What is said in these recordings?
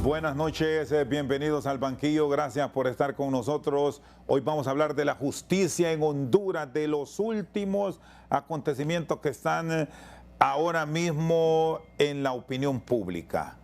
Buenas noches, bienvenidos al banquillo, gracias por estar con nosotros. Hoy vamos a hablar de la justicia en Honduras, de los últimos acontecimientos que están ahora mismo en la opinión pública.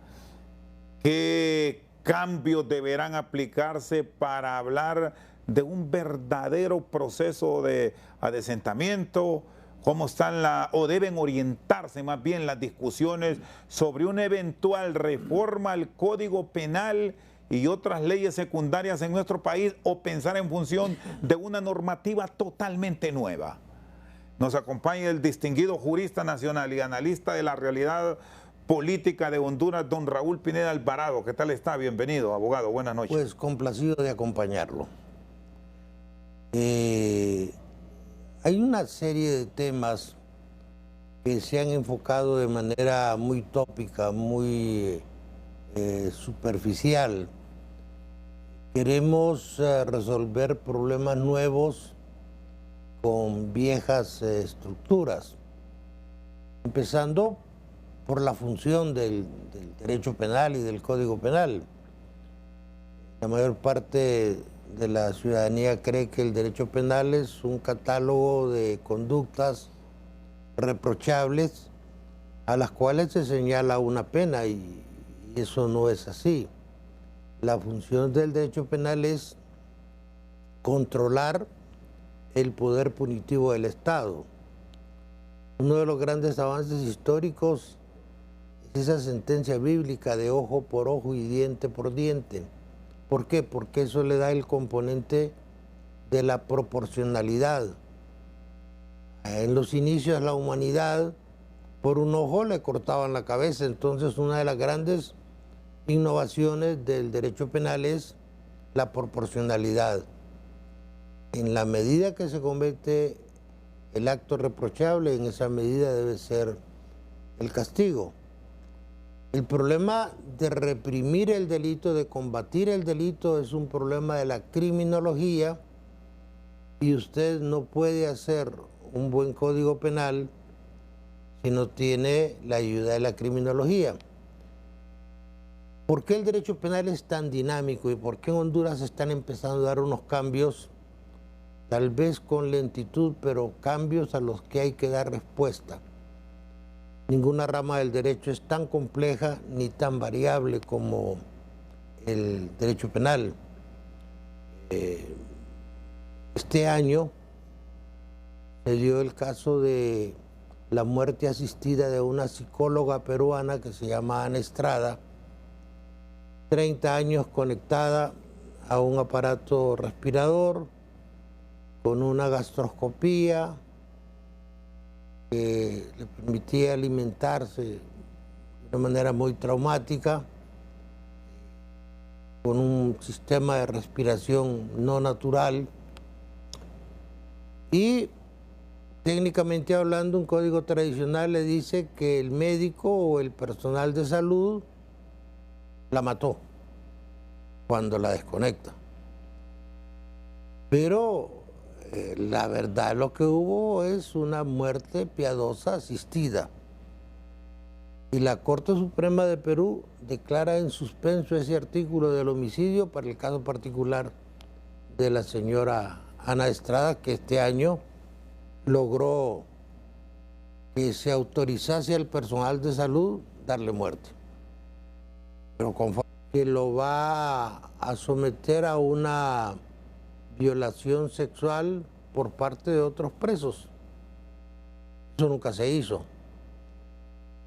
¿Qué cambios deberán aplicarse para hablar de un verdadero proceso de adesentamiento? ¿Cómo están o deben orientarse más bien las discusiones sobre una eventual reforma al Código Penal y otras leyes secundarias en nuestro país, o pensar en función de una normativa totalmente nueva? Nos acompaña el distinguido jurista nacional y analista de la realidad política de Honduras, don Raúl Pineda Alvarado. ¿Qué tal está? Bienvenido, abogado. Buenas noches. Pues complacido de acompañarlo. Hay una serie de temas que se han enfocado de manera muy tópica, muy superficial. Queremos resolver problemas nuevos con viejas estructuras, empezando por la función del derecho penal y del Código Penal. La mayor parte de la ciudadanía cree que el derecho penal es un catálogo de conductas reprochables a las cuales se señala una pena, y eso no es así. La función del derecho penal es controlar el poder punitivo del Estado. Uno de los grandes avances históricos es esa sentencia bíblica de ojo por ojo y diente por diente. ¿Por qué? Porque eso le da el componente de la proporcionalidad. En los inicios de la humanidad, por un ojo le cortaban la cabeza. Entonces, una de las grandes innovaciones del derecho penal es la proporcionalidad. En la medida que se comete el acto reprochable, en esa medida debe ser el castigo. El problema de reprimir el delito, de combatir el delito, es un problema de la criminología, y usted no puede hacer un buen código penal si no tiene la ayuda de la criminología. ¿Por qué el derecho penal es tan dinámico y por qué en Honduras están empezando a dar unos cambios, tal vez con lentitud, pero cambios a los que hay que dar respuesta? Ninguna rama del derecho es tan compleja ni tan variable como el derecho penal. Este año se dio el caso de la muerte asistida de una psicóloga peruana que se llama Ana Estrada, 30 años conectada a un aparato respirador, con una gastroscopía que le permitía alimentarse de una manera muy traumática, con un sistema de respiración no natural, y técnicamente hablando, un código tradicional le dice que el médico o el personal de salud la mató cuando la desconecta. Pero la verdad, lo que hubo es una muerte piadosa asistida. Y la Corte Suprema de Perú declara en suspenso ese artículo del homicidio para el caso particular de la señora Ana Estrada, que este año logró que se autorizase al personal de salud darle muerte. Pero conforme que lo va a someter a una violación sexual por parte de otros presos. Eso nunca se hizo.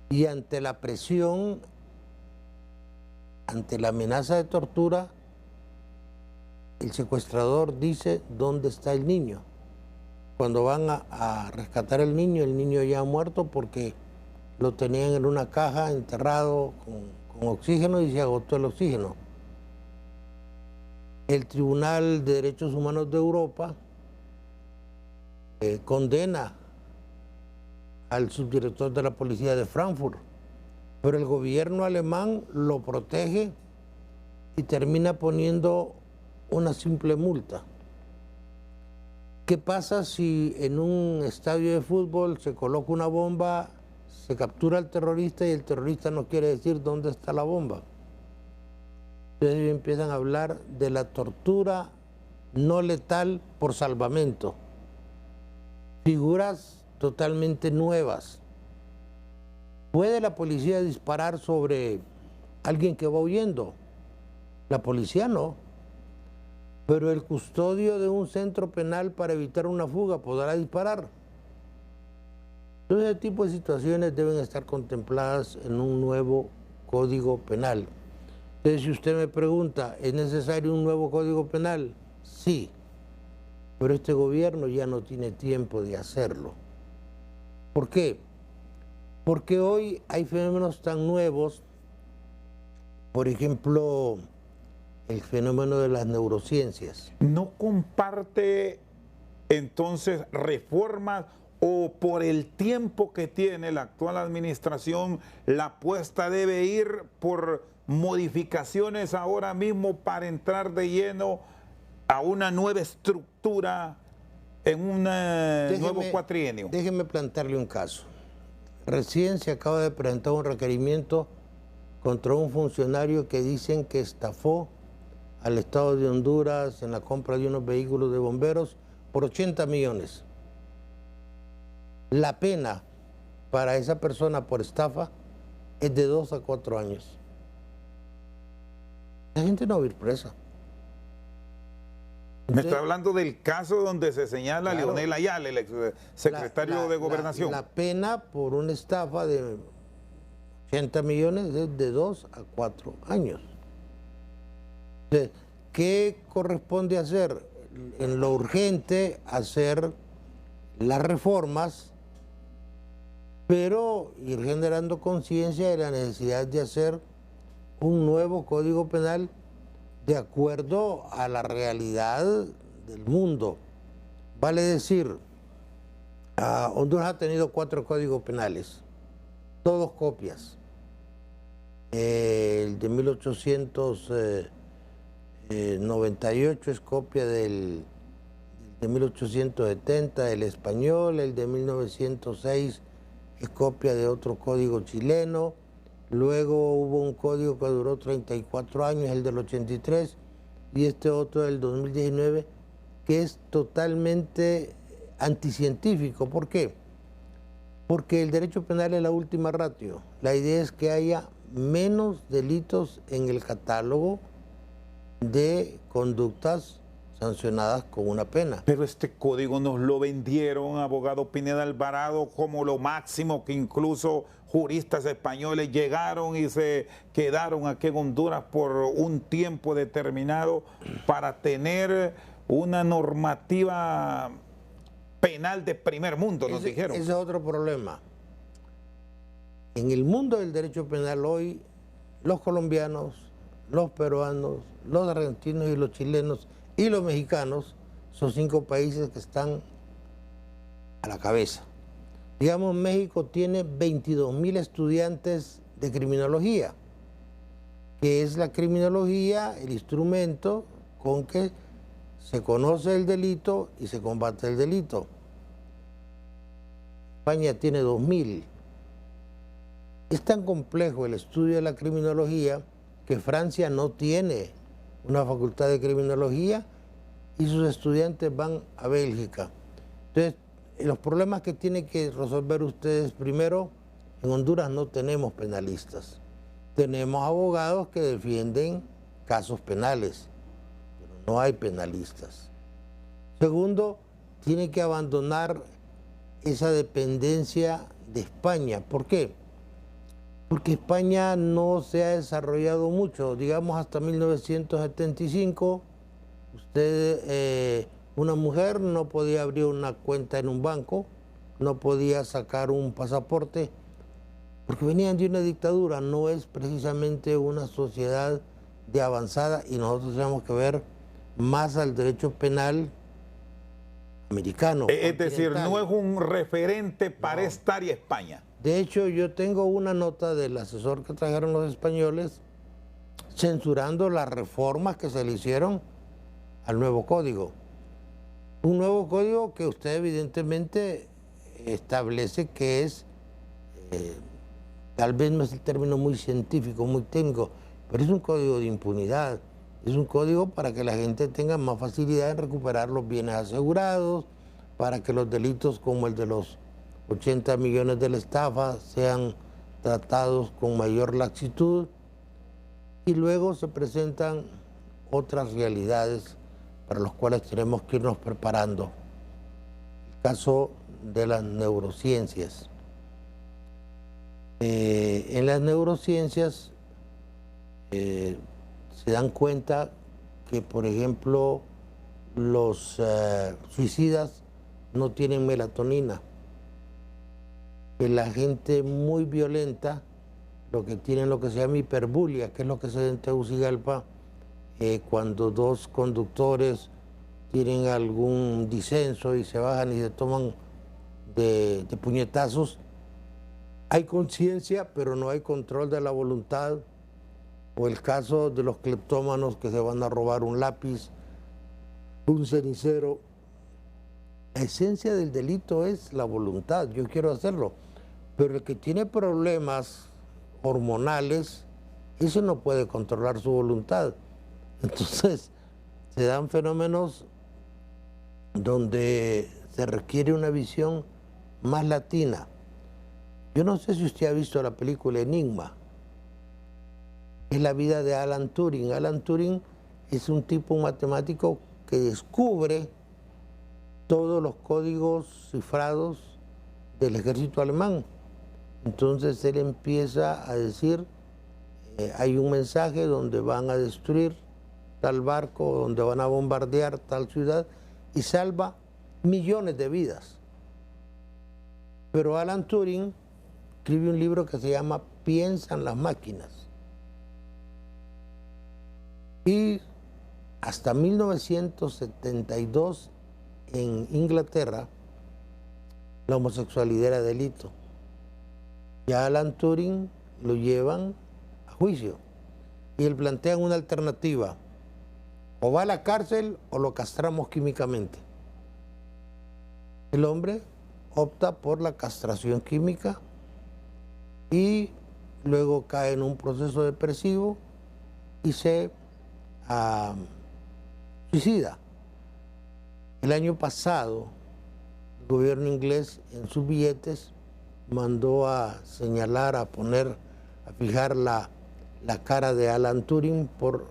Y ante la presión, ante la amenaza de tortura, el secuestrador dice: ¿dónde está el niño? Cuando van a rescatar el niño ya ha muerto, porque lo tenían en una caja enterrado con oxígeno, y se agotó el oxígeno. El Tribunal de Derechos Humanos de Europa condena al subdirector de la policía de Frankfurt, pero el gobierno alemán lo protege y termina poniendo una simple multa. ¿Qué pasa si en un estadio de fútbol se coloca una bomba, se captura al terrorista y el terrorista no quiere decir dónde está la bomba? Entonces ellos empiezan a hablar de la tortura no letal por salvamento. Figuras totalmente nuevas. ¿Puede la policía disparar sobre alguien que va huyendo? La policía no. Pero el custodio de un centro penal para evitar una fuga podrá disparar. Entonces, ese tipo de situaciones deben estar contempladas en un nuevo Código Penal. Entonces, si usted me pregunta, ¿es necesario un nuevo Código Penal? Sí, pero este gobierno ya no tiene tiempo de hacerlo. ¿Por qué? Porque hoy hay fenómenos tan nuevos, por ejemplo, el fenómeno de las neurociencias. ¿No comparte entonces reformas o por el tiempo que tiene la actual administración, la apuesta debe ir por modificaciones ahora mismo para entrar de lleno a una nueva estructura en un nuevo cuatrienio? Déjeme plantearle un caso. Recién se acaba de presentar un requerimiento contra un funcionario que dicen que estafó al Estado de Honduras en la compra de unos vehículos de bomberos por 80 millones. La pena para esa persona por estafa es de 2 a 4 años. La gente no va a ir presa. Me está hablando del caso donde se señala a Leonel Ayala, el ex secretario de Gobernación. La pena por una estafa de 80 millones es de 2 a 4 años. Entonces, ¿qué corresponde hacer? En lo urgente, hacer las reformas, pero ir generando conciencia de la necesidad de hacer un nuevo Código Penal de acuerdo a la realidad del mundo. Vale decir, Honduras ha tenido 4 códigos penales, todos copias. El de 1898 es copia de 1870, el español. El de 1906 es copia de otro código chileno. Luego hubo un código que duró 34 años, el del 83, y este otro del 2019, que es totalmente anticientífico. ¿Por qué? Porque el derecho penal es la última ratio. La idea es que haya menos delitos en el catálogo de conductas sancionadas con una pena. Pero este código nos lo vendieron, abogado Pineda Alvarado, como lo máximo, que incluso juristas españoles llegaron y se quedaron aquí en Honduras por un tiempo determinado para tener una normativa penal de primer mundo, nos dijeron. Ese es otro problema. En el mundo del derecho penal hoy, los colombianos, los peruanos, los argentinos y los chilenos y los mexicanos son 5 países que están a la cabeza. Digamos, México tiene 22.000 estudiantes de criminología, que es la criminología, el instrumento con que se conoce el delito y se combate el delito. España tiene 2.000. Es tan complejo el estudio de la criminología que Francia no tiene una facultad de criminología y sus estudiantes van a Bélgica. Entonces, los problemas que tienen que resolver ustedes, primero, en Honduras no tenemos penalistas. Tenemos abogados que defienden casos penales, pero no hay penalistas. Segundo, tiene que abandonar esa dependencia de España. ¿Por qué? Porque España no se ha desarrollado mucho. Digamos, hasta 1975, una mujer no podía abrir una cuenta en un banco, no podía sacar un pasaporte, porque venían de una dictadura. No es precisamente una sociedad de avanzada, y nosotros tenemos que ver más al derecho penal americano. Es decir, no es un referente para esta área España. De hecho, yo tengo una nota del asesor que trajeron los españoles censurando las reformas que se le hicieron al nuevo código. Un nuevo código que usted evidentemente establece que es, tal vez no es el término muy científico, muy técnico, pero es un código de impunidad, es un código para que la gente tenga más facilidad en recuperar los bienes asegurados, para que los delitos como el de los 80 millones de la estafa sean tratados con mayor laxitud, y luego se presentan otras realidades para las cuales tenemos que irnos preparando. El caso de las neurociencias. En las neurociencias se dan cuenta que, por ejemplo, los suicidas no tienen melatonina, que la gente muy violenta lo que tienen lo que se llama hiperbulia, que es lo que se da en Tegucigalpa, cuando dos conductores tienen algún disenso y se bajan y se toman de puñetazos. Hay conciencia, pero no hay control de la voluntad. O el caso de los cleptómanos que se van a robar un lápiz, un cenicero. La esencia del delito es la voluntad, yo quiero hacerlo. Pero el que tiene problemas hormonales, ese no puede controlar su voluntad. Entonces, se dan fenómenos donde se requiere una visión más latina. Yo no sé si usted ha visto la película Enigma. Es la vida de Alan Turing. Alan Turing es un tipo, un matemático que descubre todos los códigos cifrados del ejército alemán. Entonces él empieza a decir, hay un mensaje donde van a destruir tal barco, donde van a bombardear tal ciudad, y salva millones de vidas. Pero Alan Turing escribe un libro que se llama Piensan las máquinas. Y hasta 1972 en Inglaterra la homosexualidad era delito. Ya Alan Turing lo llevan a juicio y él plantea una alternativa: o va a la cárcel o lo castramos químicamente. El hombre opta por la castración química y luego cae en un proceso depresivo y se suicida. El año pasado el gobierno inglés en sus billetes mandó a señalar, a fijar la cara de Alan Turing por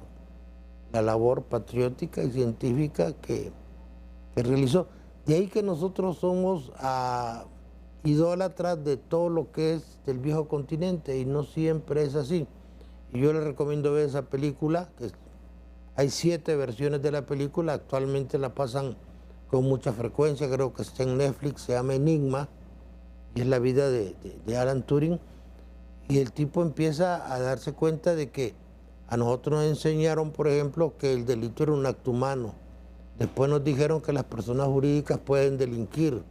la labor patriótica y científica que realizó. De ahí que nosotros somos idólatras de todo lo que es del viejo continente, y no siempre es así. Y yo les recomiendo ver esa película, que hay 7 versiones de la película, actualmente la pasan con mucha frecuencia, creo que está en Netflix, se llama Enigma, y es la vida de Alan Turing. Y el tipo empieza a darse cuenta de que a nosotros nos enseñaron, por ejemplo, que el delito era un acto humano. Después nos dijeron que las personas jurídicas pueden delinquir.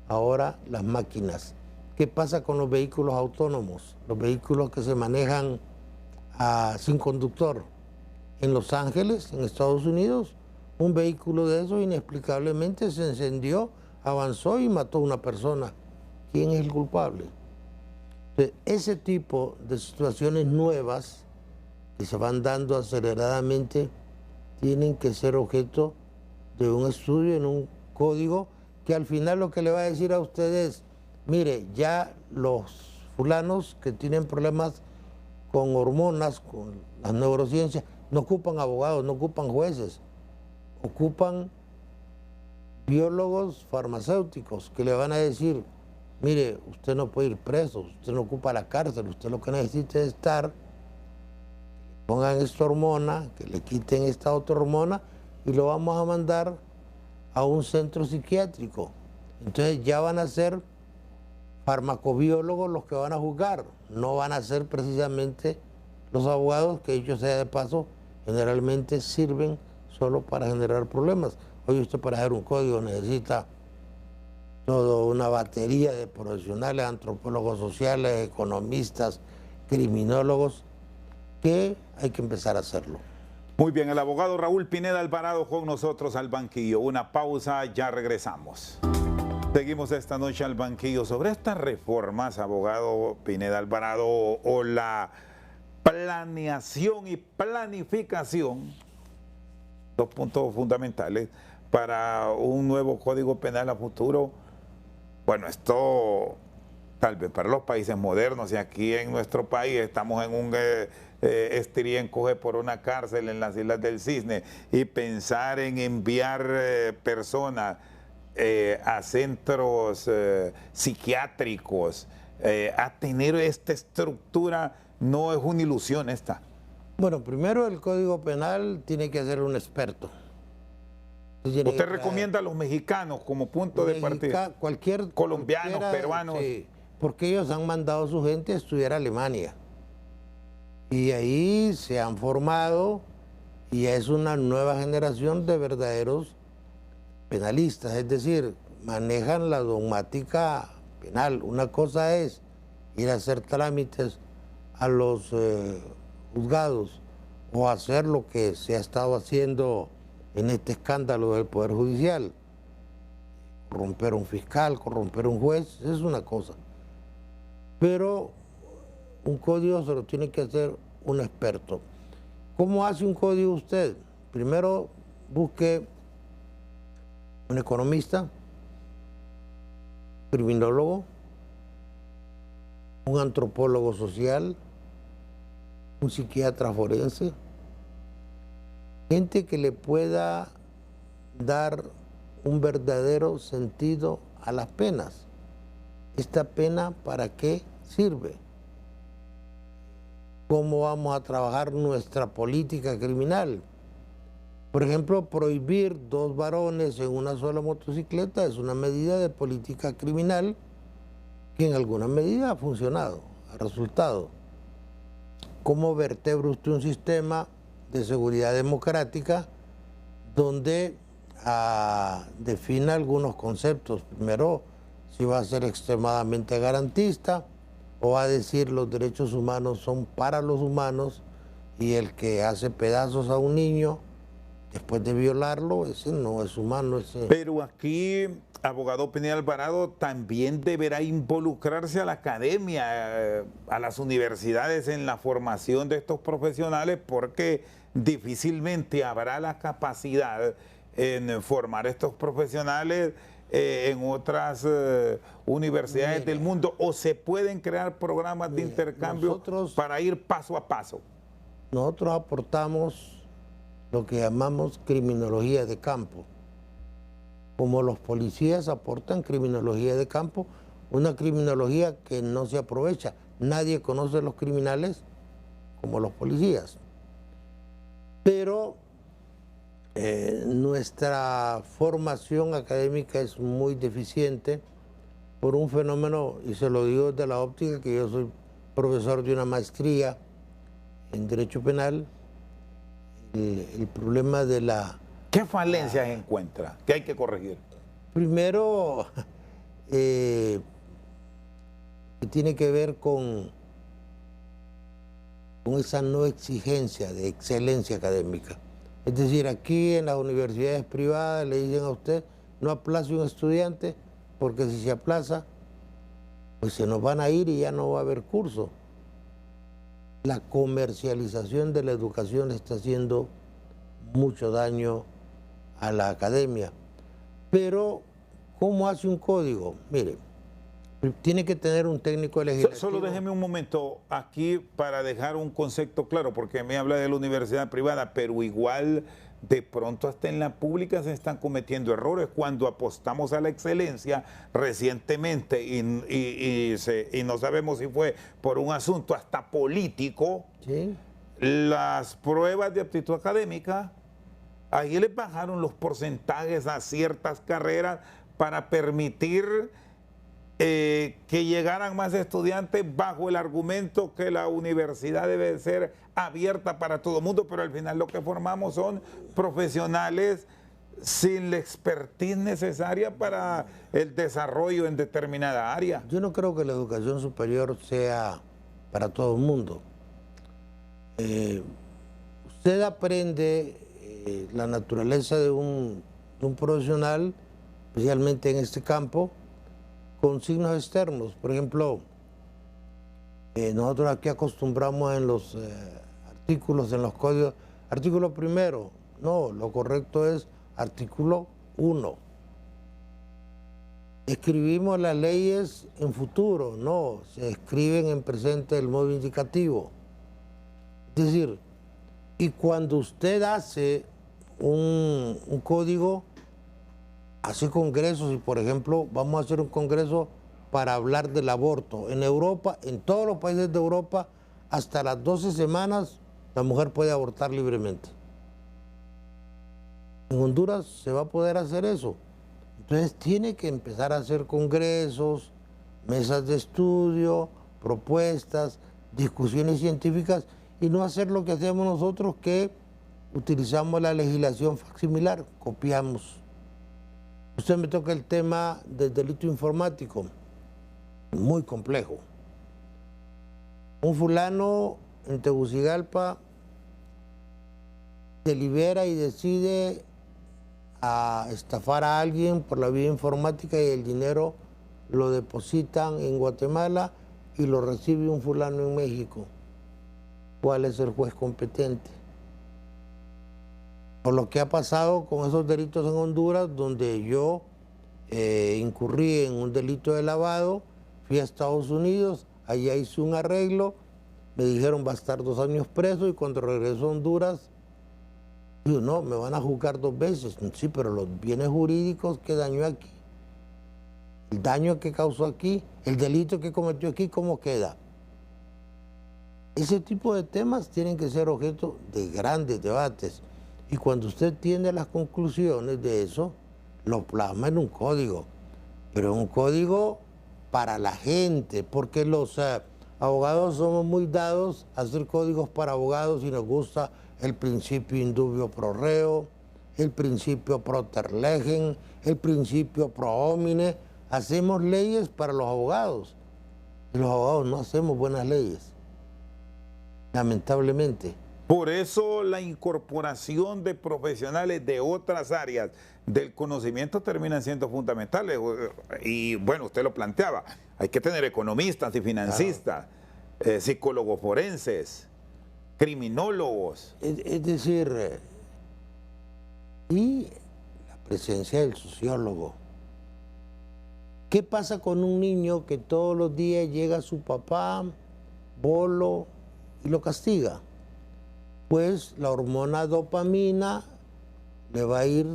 Ahora las máquinas. ¿Qué pasa con los vehículos autónomos? Los vehículos que se manejan sin conductor. En Los Ángeles, en Estados Unidos, un vehículo de esos inexplicablemente se encendió, avanzó y mató a una persona. ¿Quién es el culpable? Entonces, ese tipo de situaciones nuevas que se van dando aceleradamente tienen que ser objeto de un estudio en un código que al final lo que le va a decir a ustedes: mire, ya los fulanos que tienen problemas con hormonas, con las neurociencias, no ocupan abogados, no ocupan jueces, ocupan biólogos farmacéuticos que le van a decir: mire, usted no puede ir preso, usted no ocupa la cárcel, usted lo que necesita es estar, pongan esta hormona, que le quiten esta otra hormona y lo vamos a mandar a un centro psiquiátrico. Entonces ya van a ser farmacobiólogos los que van a juzgar, no van a ser precisamente los abogados, que dicho sea de paso, generalmente sirven solo para generar problemas. Hoy usted, para hacer un código, necesita toda una batería de profesionales, antropólogos sociales, economistas, criminólogos, que hay que empezar a hacerlo. Muy bien, el abogado Raúl Pineda Alvarado con nosotros al banquillo. Una pausa, ya regresamos. Seguimos esta noche al banquillo sobre estas reformas, abogado Pineda Alvarado, o la planeación y planificación, dos puntos fundamentales para un nuevo Código Penal a futuro. Bueno, esto tal vez para los países modernos, y aquí en nuestro país estamos en un estiría encoge por una cárcel en las Islas del Cisne, y pensar en enviar personas a centros psiquiátricos, a tener esta estructura, no es una ilusión esta. Bueno, primero el Código Penal tiene que ser un experto. ¿Usted recomienda a los mexicanos como punto de partida? Colombianos, peruanos. Sí, porque ellos han mandado a su gente a estudiar a Alemania. Y ahí se han formado, y es una nueva generación de verdaderos penalistas, es decir, manejan la dogmática penal. Una cosa es ir a hacer trámites a los juzgados o hacer lo que se ha estado haciendo en este escándalo del Poder Judicial. Corromper a un fiscal, corromper a un juez, es una cosa. Pero un código se lo tiene que hacer un experto. ¿Cómo hace un código usted? Primero busque un economista, un criminólogo, un antropólogo social, un psiquiatra forense, gente que le pueda dar un verdadero sentido a las penas. ¿Esta pena para qué sirve? ¿Cómo vamos a trabajar nuestra política criminal? Por ejemplo, prohibir 2 varones en una sola motocicleta es una medida de política criminal que en alguna medida ha funcionado, ha resultado. ¿Cómo vertebra usted un sistema de seguridad democrática donde defina algunos conceptos? Primero, si va a ser extremadamente garantista o va a decir los derechos humanos son para los humanos, y el que hace pedazos a un niño después de violarlo, ese no es humano. Pero aquí, abogado Pineda Alvarado, también deberá involucrarse a la academia, a las universidades en la formación de estos profesionales, porque difícilmente habrá la capacidad en formar estos profesionales en otras universidades del mundo, o se pueden crear programas de intercambio para ir paso a paso. Nosotros aportamos lo que llamamos criminología de campo. Como los policías aportan criminología de campo, una criminología que no se aprovecha. Nadie conoce a los criminales como los policías. Pero nuestra formación académica es muy deficiente por un fenómeno, y se lo digo desde la óptica que yo soy profesor de una maestría en Derecho Penal. El problema de la... ¿Qué falencias encuentra? ¿Qué hay que corregir? Primero, que tiene que ver con esa no exigencia de excelencia académica. Es decir, aquí en las universidades privadas le dicen a usted, no aplace un estudiante, porque si se aplaza, pues se nos van a ir y ya no va a haber curso. La comercialización de la educación está haciendo mucho daño a la academia. Pero, ¿cómo hace un código? Mire, tiene que tener un técnico legislativo. Solo déjeme un momento aquí para dejar un concepto claro, porque me habla de la universidad privada, pero igual de pronto hasta en la pública se están cometiendo errores. Cuando apostamos a la excelencia recientemente y no sabemos si fue por un asunto hasta político, ¿sí? Las pruebas de aptitud académica, ahí les bajaron los porcentajes a ciertas carreras para permitir que llegaran más estudiantes bajo el argumento que la universidad debe ser abierta para todo el mundo, pero al final lo que formamos son profesionales sin la expertise necesaria para el desarrollo en determinada área. Yo no creo que la educación superior sea para todo el mundo. Usted aprende la naturaleza de un profesional, especialmente en este campo, con signos externos. Por ejemplo, Nosotros aquí acostumbramos en los artículos, en los códigos, artículo primero, no, lo correcto es artículo 1. Escribimos las leyes en futuro, no, se escriben en presente del modo indicativo. Es decir, y cuando usted hace un código, hace congresos, y por ejemplo, vamos a hacer un congreso para hablar del aborto. En Europa, en todos los países de Europa, hasta las 12 semanas, la mujer puede abortar libremente. En Honduras se va a poder hacer eso. Entonces tiene que empezar a hacer congresos, mesas de estudio, propuestas, discusiones científicas, y no hacer lo que hacemos nosotros, que utilizamos la legislación facsimilar, copiamos. Usted me toca el tema del delito informático, muy complejo. Un fulano en Tegucigalpa delibera y decide a estafar a alguien por la vía informática, y el dinero lo depositan en Guatemala y lo recibe un fulano en México. ¿Cuál es el juez competente? Por lo que ha pasado con esos delitos en Honduras, donde yo incurrí en un delito de lavado, fui a Estados Unidos, allá hice un arreglo, me dijeron va a estar 2 años preso, y cuando regreso a Honduras, digo, no, me van a juzgar 2 veces. Sí, pero los bienes jurídicos que dañó aquí, el daño que causó aquí, el delito que cometió aquí, ¿cómo queda? Ese tipo de temas tienen que ser objeto de grandes debates. Y cuando usted tiene las conclusiones de eso, lo plasma en un código. Pero un código para la gente, porque los abogados somos muy dados a hacer códigos para abogados, y nos gusta el principio indubio pro reo, el principio pro ter legem, el principio pro homine. Hacemos leyes para los abogados, y los abogados no hacemos buenas leyes, lamentablemente. Por eso la incorporación de profesionales de otras áreas del conocimiento terminan siendo fundamentales. Y bueno, usted lo planteaba, hay que tener economistas y financistas, claro, psicólogos forenses, criminólogos. Es decir, y la presencia del sociólogo. ¿Qué pasa con un niño que todos los días llega a su papá, bolo, y lo castiga? Pues la hormona dopamina le va a ir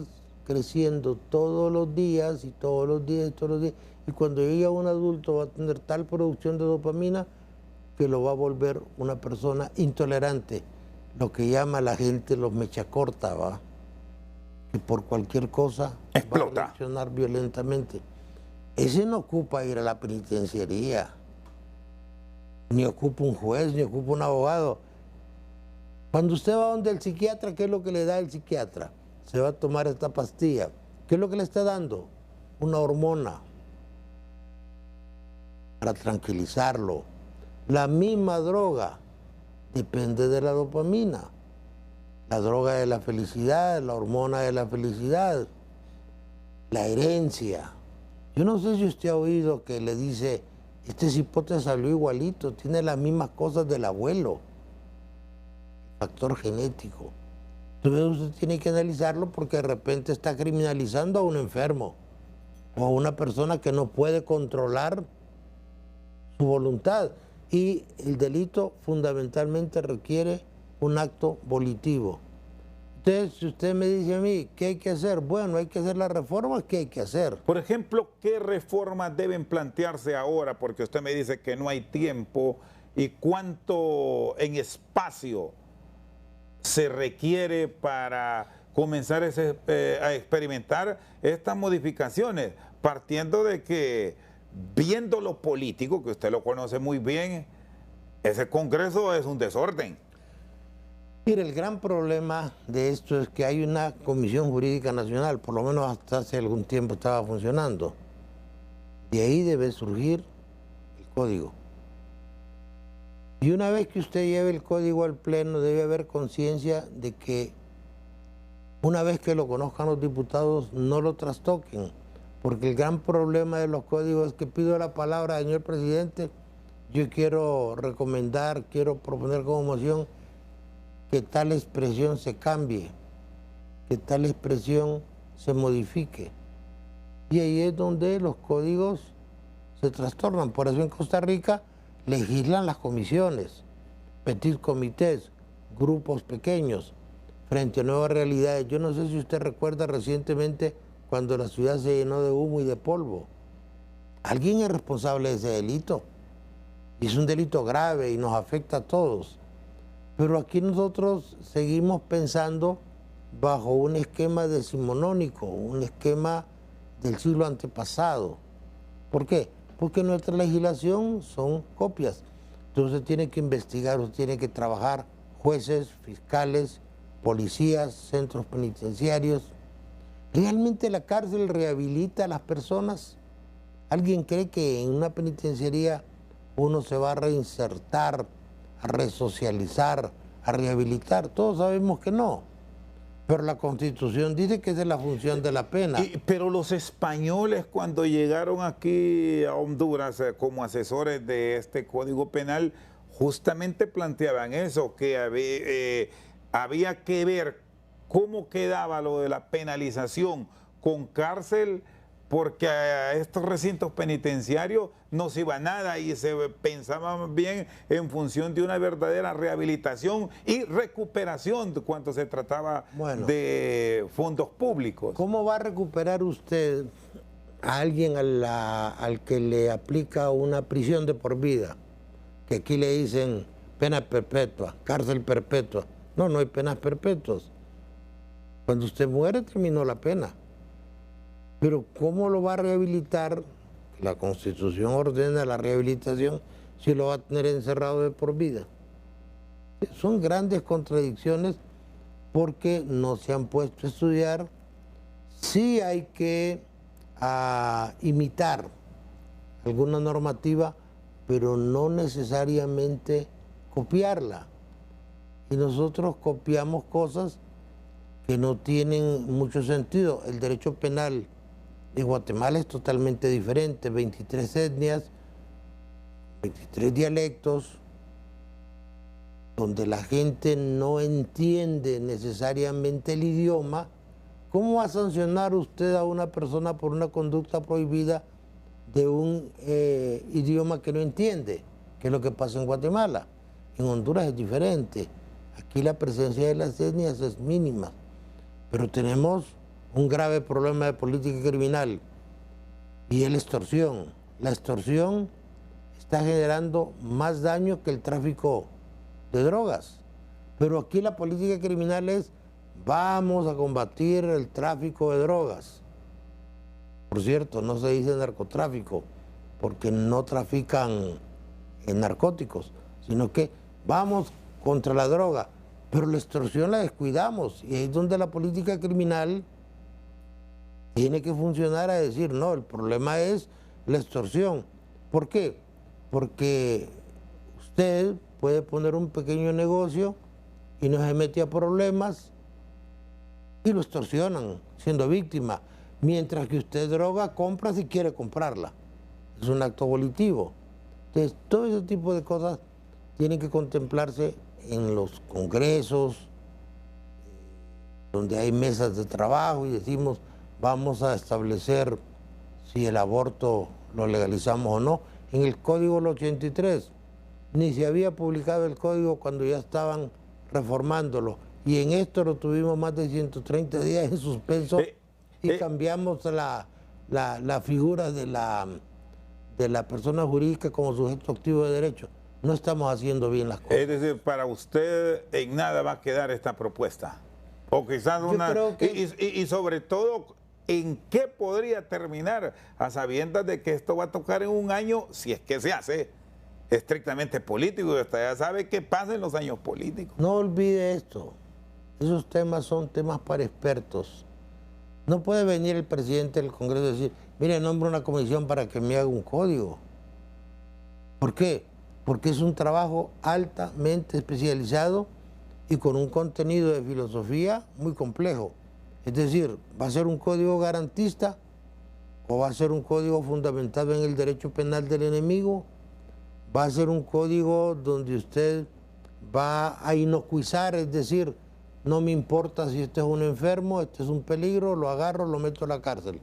creciendo todos los días, y todos los días, y todos los días. Y cuando llegue a un adulto va a tener tal producción de dopamina que lo va a volver una persona intolerante, lo que llama la gente los mecha corta, ¿va? Que por cualquier cosa explota, va a reaccionar violentamente. Ese no ocupa ir a la penitenciaría, ni ocupa un juez, ni ocupa un abogado. Cuando usted va donde el psiquiatra, ¿qué es lo que le da el psiquiatra? Se va a tomar esta pastilla. ¿Qué es lo que le está dando? Una hormona para tranquilizarlo. La misma droga depende de la dopamina. La droga de la felicidad, la hormona de la felicidad, la herencia. Yo no sé si usted ha oído que le dice, este cipote salió igualito, tiene las mismas cosas del abuelo. Factor genético. Entonces usted tiene que analizarlo, porque de repente está criminalizando a un enfermo o a una persona que no puede controlar su voluntad. Y el delito fundamentalmente requiere un acto volitivo. Entonces, si usted me dice a mí, ¿qué hay que hacer? Bueno, hay que hacer las reformas que hay que hacer. Por ejemplo, ¿qué reformas deben plantearse ahora? Porque usted me dice que no hay tiempo. ¿Y cuánto en espacio se requiere para comenzar a experimentar estas modificaciones? Partiendo de que, viendo lo político, que usted lo conoce muy bien, ese Congreso es un desorden. Mire, el gran problema de esto es que hay una Comisión Jurídica Nacional, por lo menos hasta hace algún tiempo estaba funcionando. De ahí debe surgir el código. Y una vez que usted lleve el código al Pleno, debe haber conciencia de que una vez que lo conozcan los diputados, no lo trastoquen. Porque el gran problema de los códigos es que pido la palabra, señor presidente, yo quiero recomendar, quiero proponer como moción que tal expresión se cambie, que tal expresión se modifique. Y ahí es donde los códigos se trastornan. Por eso en Costa Rica legislan las comisiones, petit comités, grupos pequeños, frente a nuevas realidades. Yo no sé si usted recuerda recientemente cuando la ciudad se llenó de humo y de polvo. Alguien es responsable de ese delito. Y es un delito grave y nos afecta a todos. Pero aquí nosotros seguimos pensando bajo un esquema decimonónico, un esquema del siglo antepasado. ¿Por qué? Porque nuestra legislación son copias. Entonces usted tiene que investigar, usted tiene que trabajar, jueces, fiscales, policías, centros penitenciarios. ¿Realmente la cárcel rehabilita a las personas? ¿Alguien cree que en una penitenciaría uno se va a reinsertar, a resocializar, a rehabilitar? Todos sabemos que no. Pero la Constitución dice que esa es la función de la pena. Pero los españoles cuando llegaron aquí a Honduras como asesores de este Código Penal, justamente planteaban eso, que había que ver cómo quedaba lo de la penalización con cárcel, porque a estos recintos penitenciarios no se iba nada y se pensaba bien en función de una verdadera rehabilitación y recuperación de cuanto se trataba de fondos públicos. ¿Cómo va a recuperar usted a alguien al que le aplica una prisión de por vida? Que aquí le dicen pena perpetua, cárcel perpetua. No, no hay penas perpetuas. Cuando usted muere terminó la pena. Pero ¿cómo lo va a rehabilitar? La Constitución ordena la rehabilitación si lo va a tener encerrado de por vida. Son grandes contradicciones porque no se han puesto a estudiar. Sí hay que imitar alguna normativa, pero no necesariamente copiarla. Y nosotros copiamos cosas que no tienen mucho sentido. El derecho penal de Guatemala es totalmente diferente, 23 etnias, 23 dialectos, donde la gente no entiende necesariamente el idioma. ¿Cómo va a sancionar usted a una persona por una conducta prohibida de un idioma que no entiende? ¿Qué es lo que pasa en Guatemala? En Honduras es diferente. Aquí la presencia de las etnias es mínima, pero tenemos un grave problema de política criminal y es la extorsión. La extorsión está generando más daño que el tráfico de drogas. Pero aquí la política criminal es: vamos a combatir el tráfico de drogas. Por cierto, no se dice narcotráfico porque no trafican en narcóticos, sino que vamos contra la droga. Pero la extorsión la descuidamos y ahí es donde la política criminal tiene que funcionar a decir: no, el problema es la extorsión. ¿Por qué? Porque usted puede poner un pequeño negocio y no se mete a problemas y lo extorsionan siendo víctima, mientras que usted droga, compra si quiere comprarla. Es un acto volitivo. Entonces, todo ese tipo de cosas tienen que contemplarse en los congresos, donde hay mesas de trabajo y decimos: vamos a establecer si el aborto lo legalizamos o no. En el Código del 83 ni se había publicado el código cuando ya estaban reformándolo. Y en esto lo tuvimos más de 130 días en suspenso y cambiamos la figura de la persona jurídica como sujeto activo de derecho. No estamos haciendo bien las cosas. Es decir, para usted en nada va a quedar esta propuesta. O quizás y sobre todo, ¿en qué podría terminar a sabiendas de que esto va a tocar en un año, si es que se hace estrictamente político? Y usted ya sabe qué pasa en los años políticos. No olvide esto. Esos temas son temas para expertos. No puede venir el presidente del Congreso y decir: mire, nombro una comisión para que me haga un código. ¿Por qué? Porque es un trabajo altamente especializado y con un contenido de filosofía muy complejo. Es decir, ¿va a ser un código garantista o va a ser un código fundamentado en el derecho penal del enemigo? va a ser un código donde usted va a inocuizar, es decir, no me importa si este es un enfermo, este es un peligro, lo agarro, lo meto a la cárcel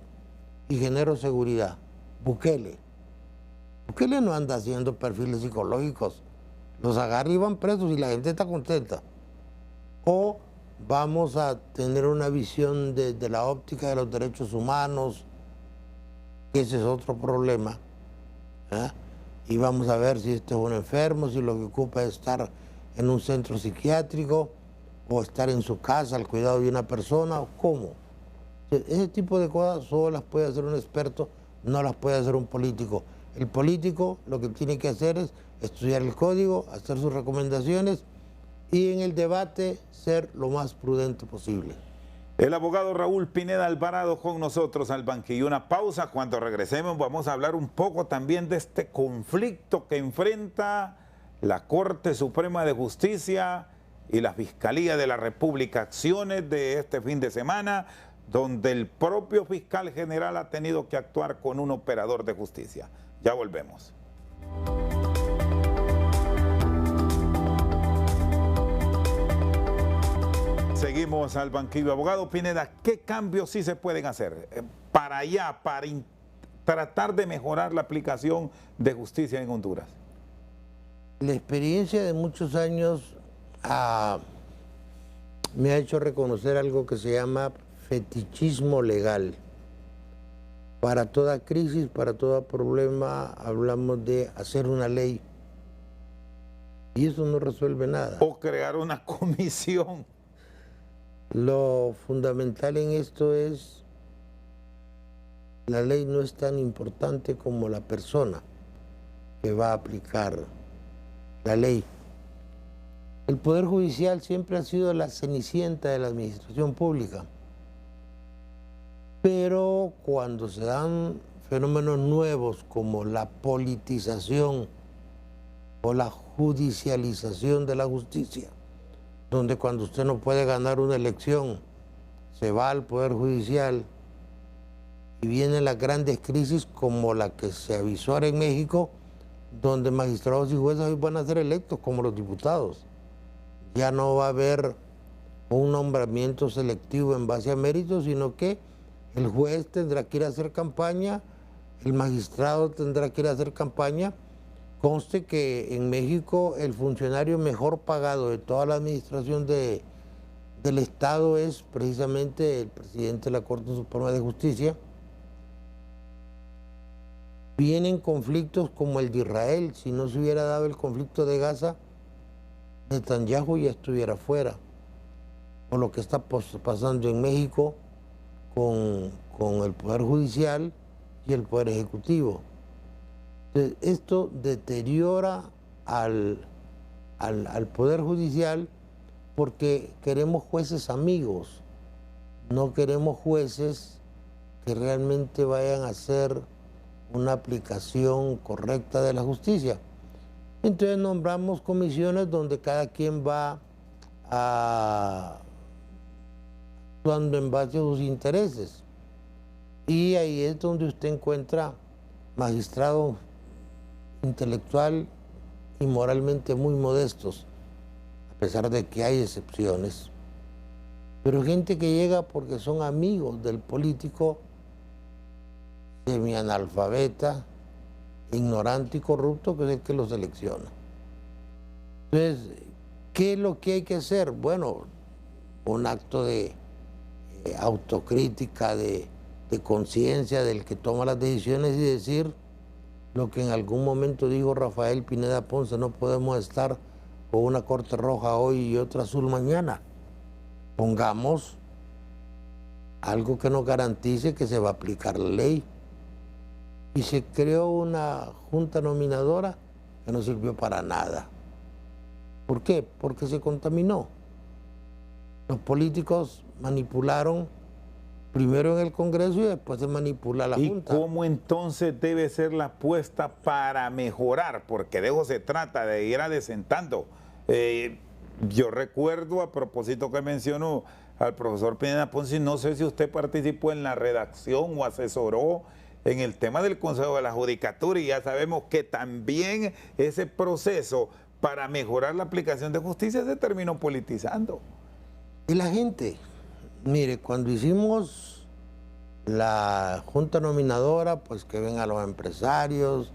y genero seguridad. Bukele no anda haciendo perfiles psicológicos, los agarra y van presos y la gente está contenta. O vamos a tener una visión de la óptica de los derechos humanos, que ese es otro problema, ¿eh? Y vamos a ver si este es un enfermo, si lo que ocupa es estar en un centro psiquiátrico o estar en su casa al cuidado de una persona, o cómo. Ese tipo de cosas solo las puede hacer un experto, no las puede hacer un político. El político lo que tiene que hacer es estudiar el código, hacer sus recomendaciones y en el debate ser lo más prudente posible. El abogado Raúl Pineda Alvarado con nosotros al banquillo. Una pausa, cuando regresemos vamos a hablar un poco también de este conflicto que enfrenta la Corte Suprema de Justicia y la Fiscalía de la República. Acciones de este fin de semana donde el propio fiscal general ha tenido que actuar con un operador de justicia. Ya volvemos. Seguimos al banquillo. Abogado Pineda, ¿qué cambios sí se pueden hacer para allá, para tratar de mejorar la aplicación de justicia en Honduras? La experiencia de muchos años me ha hecho reconocer algo que se llama fetichismo legal. Para toda crisis, para todo problema, hablamos de hacer una ley. Y eso no resuelve nada. O crear una comisión. Lo fundamental en esto es, la ley no es tan importante como la persona que va a aplicar la ley. El Poder Judicial siempre ha sido la cenicienta de la administración pública. Pero cuando se dan fenómenos nuevos como la politización o la judicialización de la justicia, donde cuando usted no puede ganar una elección, se va al Poder Judicial y vienen las grandes crisis como la que se avisó ahora en México, donde magistrados y jueces hoy van a ser electos como los diputados. Ya no va a haber un nombramiento selectivo en base a méritos, sino que el juez tendrá que ir a hacer campaña, el magistrado tendrá que ir a hacer campaña. Conste que en México el funcionario mejor pagado de toda la administración del Estado es precisamente el presidente de la Corte Suprema de Justicia. Vienen conflictos como el de Israel. Si no se hubiera dado el conflicto de Gaza, Netanyahu ya estuviera fuera. O lo que está pasando en México con el Poder Judicial y el Poder Ejecutivo. Entonces, esto deteriora al Poder Judicial porque queremos jueces amigos, no queremos jueces que realmente vayan a hacer una aplicación correcta de la justicia. Entonces nombramos comisiones donde cada quien va actuando en base a sus intereses. Y ahí es donde usted encuentra magistrados intelectual y moralmente muy modestos, a pesar de que hay excepciones. Pero gente que llega porque son amigos del político, semianalfabeta, ignorante y corrupto, que es el que los selecciona. Entonces, ¿qué es lo que hay que hacer? Bueno, un acto de autocrítica, de conciencia del que toma las decisiones y decir lo que en algún momento dijo Rafael Pineda Ponce: no podemos estar con una corte roja hoy y otra azul mañana. Pongamos algo que nos garantice que se va a aplicar la ley. Y se creó una junta nominadora que no sirvió para nada. ¿Por qué? Porque se contaminó. Los políticos manipularon primero en el Congreso y después se manipula la Junta. ¿Y cómo entonces debe ser la apuesta para mejorar? Porque de eso se trata, de ir adecentando. Yo recuerdo, a propósito que mencionó al profesor Pineda Ponce, no sé si usted participó en la redacción o asesoró en el tema del Consejo de la Judicatura, y ya sabemos que también ese proceso para mejorar la aplicación de justicia se terminó politizando. Y la gente, mire, cuando hicimos la junta nominadora, pues que vengan los empresarios,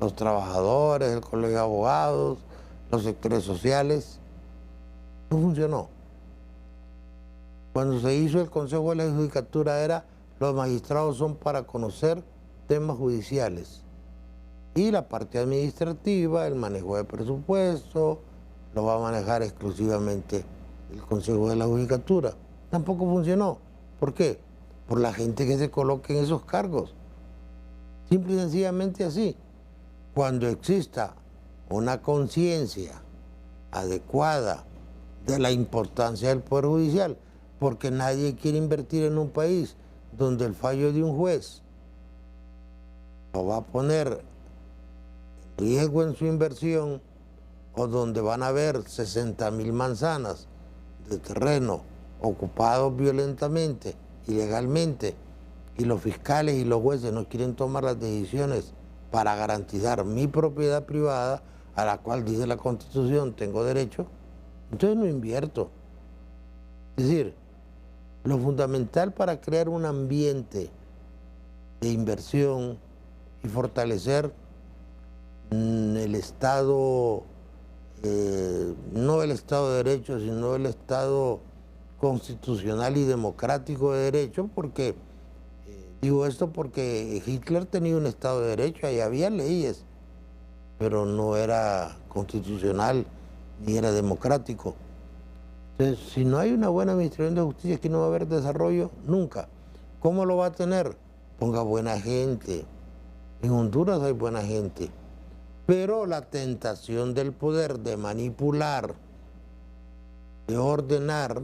los trabajadores, el colegio de abogados, los sectores sociales, no funcionó. Cuando se hizo el Consejo de la Judicatura era, los magistrados son para conocer temas judiciales y la parte administrativa, el manejo de presupuesto, lo va a manejar exclusivamente el Consejo de la Judicatura. Tampoco funcionó. ¿Por qué? Por la gente que se coloque en esos cargos. Simple y sencillamente así. Cuando exista una conciencia adecuada de la importancia del Poder Judicial, porque nadie quiere invertir en un país donde el fallo de un juez lo va a poner en riesgo en su inversión, o donde van a haber 60.000 manzanas de terreno ocupados violentamente, ilegalmente, y los fiscales y los jueces no quieren tomar las decisiones para garantizar mi propiedad privada, a la cual dice la Constitución tengo derecho, entonces no invierto. Es decir, lo fundamental para crear un ambiente de inversión y fortalecer el Estado, no el Estado de Derecho, sino el Estado constitucional y democrático de derecho, porque, digo esto porque Hitler tenía un Estado de Derecho, ahí había leyes, pero no era constitucional ni era democrático. Entonces, si no hay una buena administración de justicia, aquí no va a haber desarrollo nunca. ¿Cómo lo va a tener? Ponga buena gente. En Honduras hay buena gente. Pero la tentación del poder de manipular, de ordenar,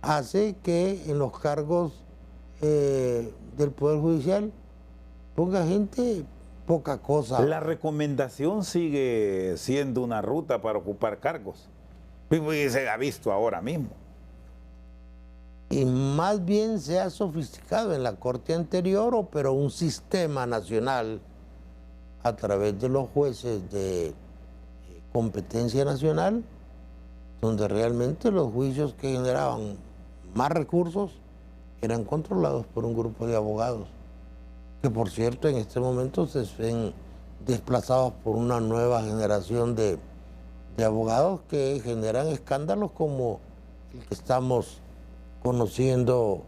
hace que en los cargos del Poder Judicial ponga gente poca cosa. La recomendación sigue siendo una ruta para ocupar cargos. Y se ha visto ahora mismo. Y más bien se ha sofisticado en la Corte anterior, pero un sistema nacional a través de los jueces de competencia nacional, donde realmente los juicios que generaban más recursos eran controlados por un grupo de abogados, que por cierto en este momento se ven desplazados por una nueva generación de abogados que generan escándalos como el que estamos conociendo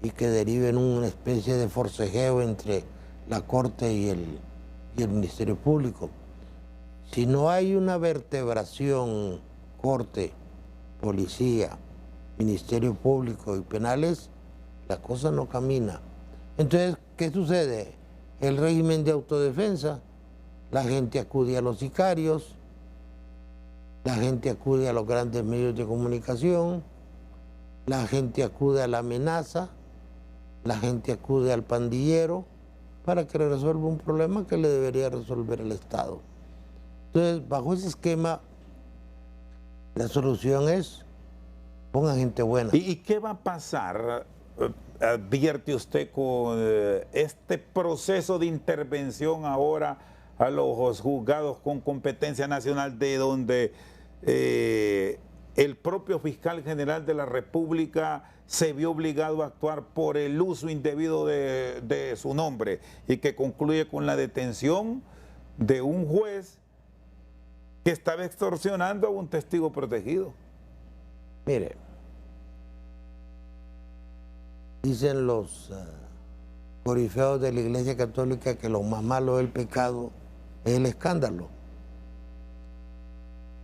y que deriva en una especie de forcejeo entre la Corte y el Ministerio Público. Si no hay una vertebración, Corte, Policía, Ministerio Público y penales, la cosa no camina. Entonces, ¿qué sucede? El régimen de autodefensa, la gente acude a los sicarios, la gente acude a los grandes medios de comunicación, la gente acude a la amenaza, la gente acude al pandillero para que resuelva un problema que le debería resolver el Estado. Entonces, bajo ese esquema, la solución es pongan gente buena. ¿Y qué va a pasar, advierte usted, con este proceso de intervención ahora a los juzgados con competencia nacional, de donde el propio fiscal general de la República se vio obligado a actuar por el uso indebido de su nombre, y que concluye con la detención de un juez que estaba extorsionando a un testigo protegido? Mire, dicen los corifeos de la Iglesia Católica que lo más malo del pecado es el escándalo.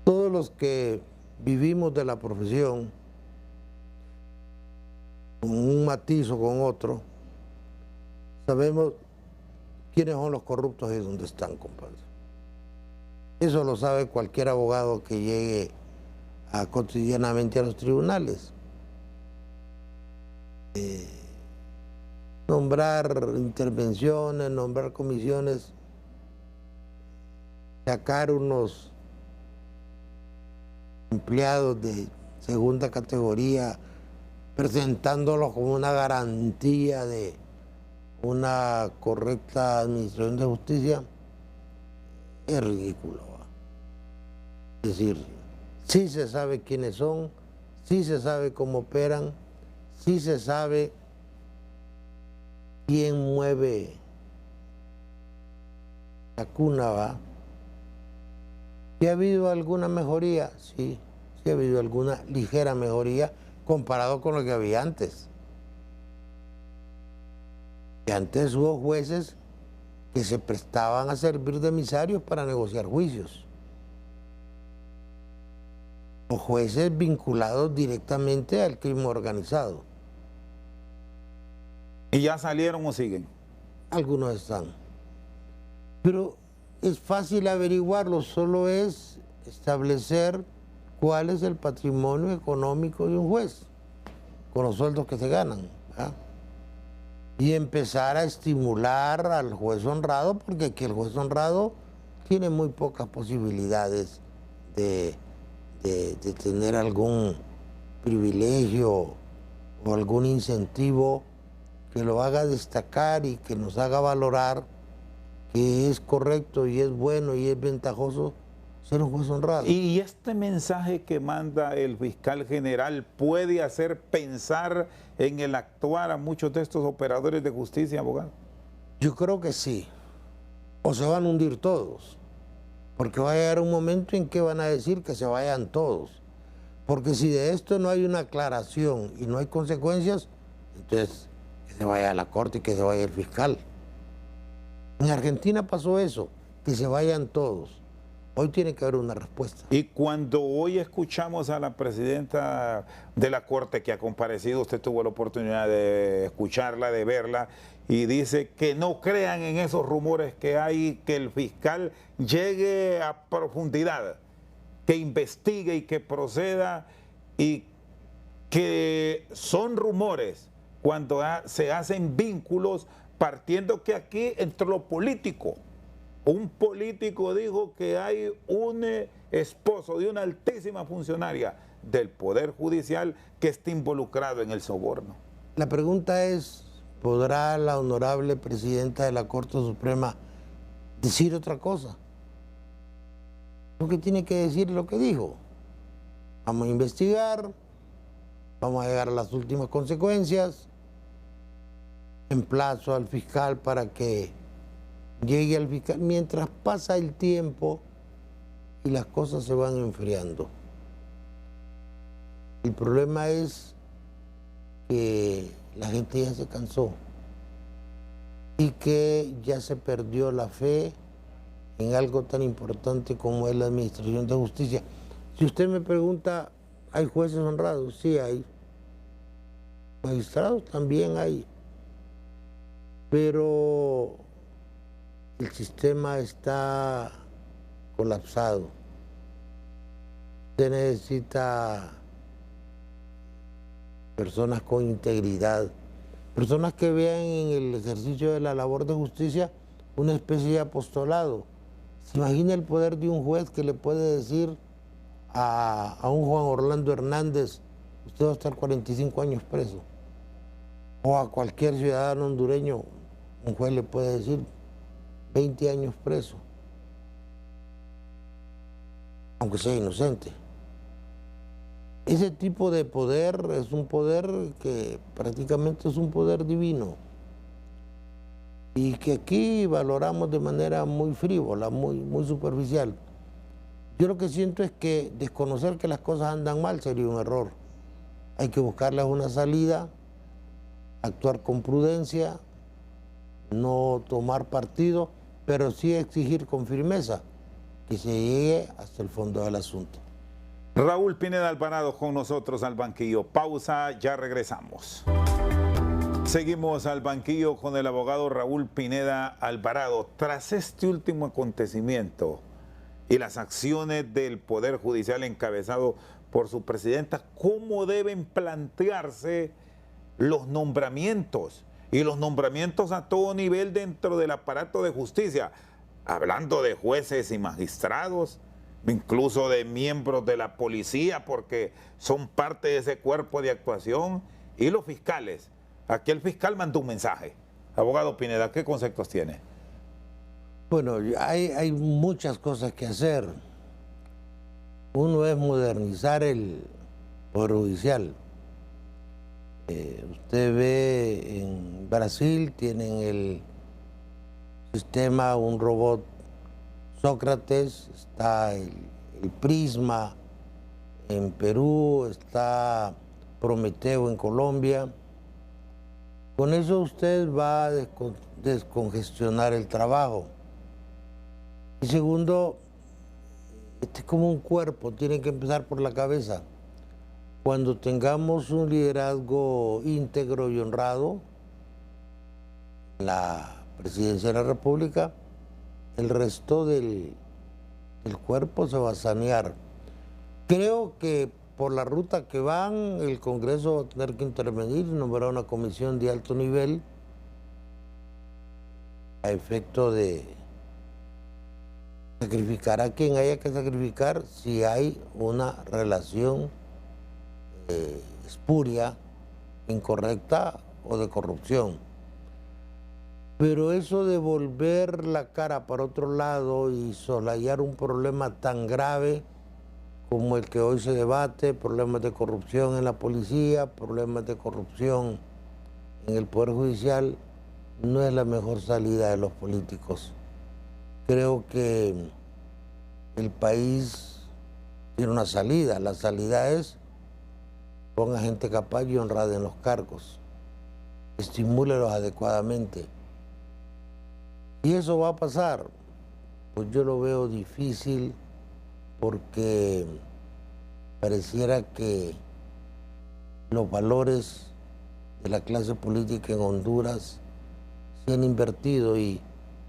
Todos los que vivimos de la profesión, con un matiz o con otro, sabemos quiénes son los corruptos y dónde están, compadre. Eso lo sabe cualquier abogado que llegue cotidianamente a los tribunales. Nombrar intervenciones, nombrar comisiones, sacar unos empleados de segunda categoría, presentándolos como una garantía de una correcta administración de justicia, es ridículo, ¿va? Es decir, sí se sabe quiénes son, sí se sabe cómo operan, sí se sabe quién mueve la cuna, ¿va? ¿Y ha habido alguna mejoría? Sí, sí ha habido alguna ligera mejoría comparado con lo que había antes. Y antes hubo jueces que se prestaban a servir de emisarios para negociar juicios. O jueces vinculados directamente al crimen organizado. ¿Y ya salieron o siguen? Algunos están. Pero es fácil averiguarlo, solo es establecer cuál es el patrimonio económico de un juez, con los sueldos que se ganan, ¿verdad? Y empezar a estimular al juez honrado, porque aquí el juez honrado tiene muy pocas posibilidades de tener algún privilegio o algún incentivo que lo haga destacar y que nos haga valorar que es correcto y es bueno y es ventajoso ser un juez honrado. ¿Y este mensaje que manda el fiscal general puede hacer pensar en el actuar a muchos de estos operadores de justicia, abogado? Yo creo que sí. O se van a hundir todos. Porque va a llegar un momento en que van a decir que se vayan todos. Porque si de esto no hay una aclaración y no hay consecuencias, entonces que se vaya a la corte y que se vaya el fiscal. En Argentina pasó eso, que se vayan todos. Hoy tiene que haber una respuesta. Y cuando hoy escuchamos a la presidenta de la Corte que ha comparecido, usted tuvo la oportunidad de escucharla, de verla, y dice que no crean en esos rumores que hay, que el fiscal llegue a profundidad, que investigue y que proceda, y que son rumores cuando se hacen vínculos, partiendo que aquí entre lo político, un político dijo que hay un esposo de una altísima funcionaria del Poder Judicial que está involucrado en el soborno. La pregunta es, ¿podrá la honorable presidenta de la Corte Suprema decir otra cosa? Lo que tiene que decir es lo que dijo. Vamos a investigar, vamos a llegar a las últimas consecuencias, emplazo al fiscal para que llegue al fiscal, mientras pasa el tiempo y las cosas se van enfriando. El problema es que la gente ya se cansó y que ya se perdió la fe en algo tan importante como es la administración de justicia. Si usted me pregunta, ¿hay jueces honrados? Sí hay. Magistrados también hay. Pero el sistema está colapsado. Usted necesita personas con integridad, personas que vean en el ejercicio de la labor de justicia una especie de apostolado. ¿Se imagina el poder de un juez que le puede decir a un Juan Orlando Hernández, usted va a estar 45 años preso? O a cualquier ciudadano hondureño, un juez le puede decir 20 años preso, aunque sea inocente. Ese tipo de poder es un poder que prácticamente es un poder divino y que aquí valoramos de manera muy frívola, muy superficial. Yo lo que siento es que desconocer que las cosas andan mal sería un error. Hay que buscarles una salida, actuar con prudencia, no tomar partido, pero sí exigir con firmeza que se llegue hasta el fondo del asunto. Raúl Pineda Alvarado con nosotros al banquillo. Pausa, ya regresamos. Seguimos al banquillo con el abogado Raúl Pineda Alvarado. Tras este último acontecimiento y las acciones del Poder Judicial encabezado por su presidenta, ¿cómo deben plantearse los nombramientos? Y los nombramientos a todo nivel dentro del aparato de justicia, hablando de jueces y magistrados, incluso de miembros de la policía, porque son parte de ese cuerpo de actuación, y los fiscales. Aquí el fiscal mandó un mensaje Abogado Pineda, ¿qué conceptos tiene? Bueno, hay muchas cosas que hacer. Uno es modernizar el Poder Judicial. Usted ve en Brasil, tienen el sistema, un robot Sócrates, está el Prisma en Perú, está Prometeo en Colombia. Con eso usted va a descongestionar el trabajo. Y segundo, este es como un cuerpo, tiene que empezar por la cabeza. Cuando tengamos un liderazgo íntegro y honrado, la presidencia de la República, el resto del cuerpo se va a sanear. Creo que por la ruta que van, el Congreso va a tener que intervenir y nombrar una comisión de alto nivel a efecto de sacrificar a quien haya que sacrificar si hay una relación espuria, incorrecta o de corrupción. Pero eso de volver la cara para otro lado y soslayar un problema tan grave como el que hoy se debate, problemas de corrupción en la policía, problemas de corrupción en el Poder Judicial, no es la mejor salida de los políticos. Creo que el país tiene una salida. La salida es ponga gente capaz y honrada en los cargos, estimúlelos adecuadamente. Y eso va a pasar, pues yo lo veo difícil porque pareciera que los valores de la clase política en Honduras se han invertido y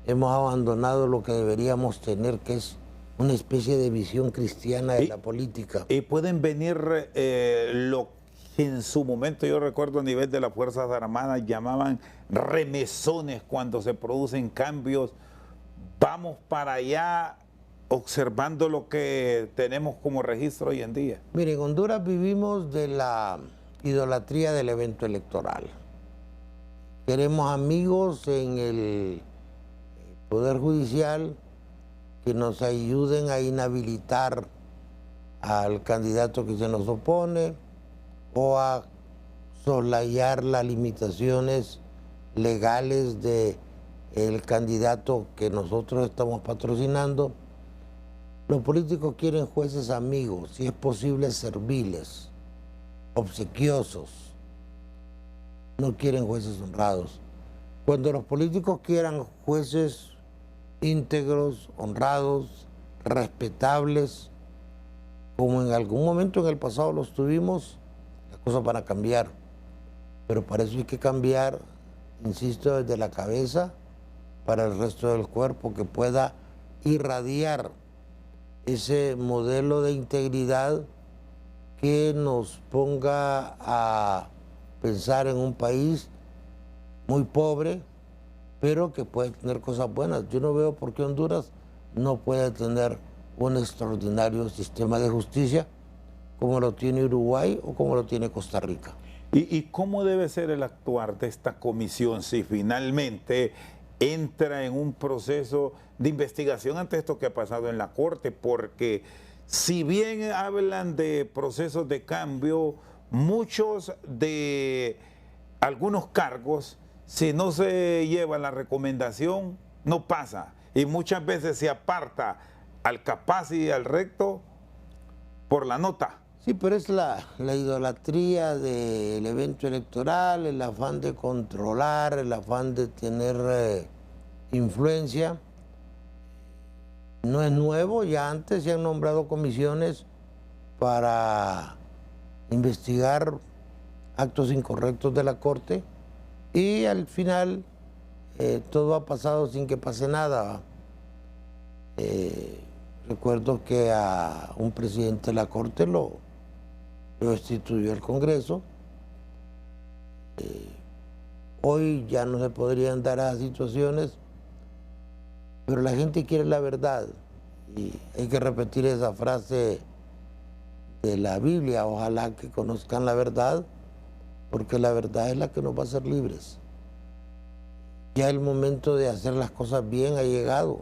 hemos abandonado lo que deberíamos tener, que es una especie de visión cristiana de la política. Y pueden venir lo que en su momento, yo recuerdo a nivel de las Fuerzas Armadas, llamaban remesones cuando se producen cambios. Vamos para allá observando lo que tenemos como registro hoy en día. Miren, en Honduras vivimos de la idolatría del evento electoral. Queremos amigos en el Poder Judicial que nos ayuden a inhabilitar al candidato que se nos opone o a soslayar las limitaciones legales del candidato que nosotros estamos patrocinando. Los políticos quieren jueces amigos, si es posible serviles, obsequiosos. No quieren jueces honrados. Cuando los políticos quieran jueces íntegros, honrados, respetables, como en algún momento en el pasado los tuvimos, las cosas van a cambiar. Pero para eso hay que cambiar, insisto, desde la cabeza para el resto del cuerpo, que pueda irradiar ese modelo de integridad que nos ponga a pensar en un país muy pobre, pero que puede tener cosas buenas. Yo no veo por qué Honduras no puede tener un extraordinario sistema de justicia como lo tiene Uruguay o como lo tiene Costa Rica. ¿Y cómo debe ser el actuar de esta comisión si finalmente entra en un proceso de investigación ante esto que ha pasado en la Corte? Porque si bien hablan de procesos de cambio, muchos de algunos cargos, si no se lleva la recomendación, no pasa. Y muchas veces se aparta al capaz y al recto por la nota. Sí, pero es la idolatría del evento electoral, el afán de controlar, el afán de tener influencia. No es nuevo, ya antes se han nombrado comisiones para investigar actos incorrectos de la Corte y al final todo ha pasado sin que pase nada. Recuerdo que a un presidente de la Corte lo destituyó el Congreso. Hoy ya no se podrían dar a situaciones, pero la gente quiere la verdad y hay que repetir esa frase de la Biblia: ojalá que conozcan la verdad, porque la verdad es la que nos va a hacer libres. Ya el momento de hacer las cosas bien ha llegado.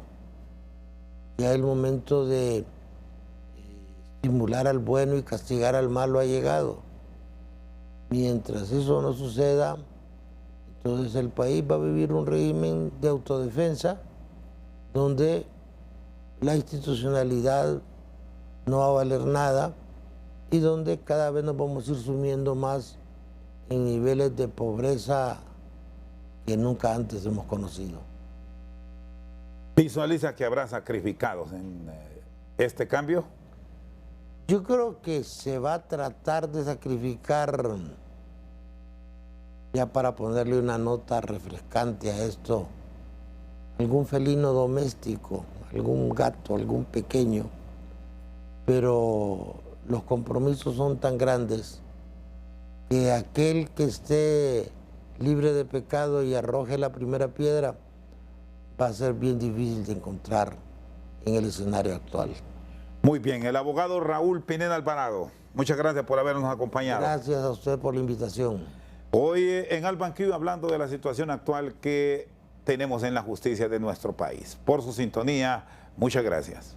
Ya el momento de estimular al bueno y castigar al malo ha llegado. Mientras eso no suceda, entonces el país va a vivir un régimen de autodefensa donde la institucionalidad no va a valer nada y donde cada vez nos vamos a ir sumiendo más en niveles de pobreza que nunca antes hemos conocido. ¿Visualiza que habrá sacrificados en este cambio? Yo creo que se va a tratar de sacrificar, ya para ponerle una nota refrescante a esto, algún felino doméstico, algún gato, algún pequeño, pero los compromisos son tan grandes que aquel que esté libre de pecado y arroje la primera piedra va a ser bien difícil de encontrar en el escenario actual. Muy bien, el abogado Raúl Pineda Alvarado, muchas gracias por habernos acompañado. Gracias a usted por la invitación. Hoy en Al Banquillo hablando de la situación actual que tenemos en la justicia de nuestro país. Por su sintonía, muchas gracias.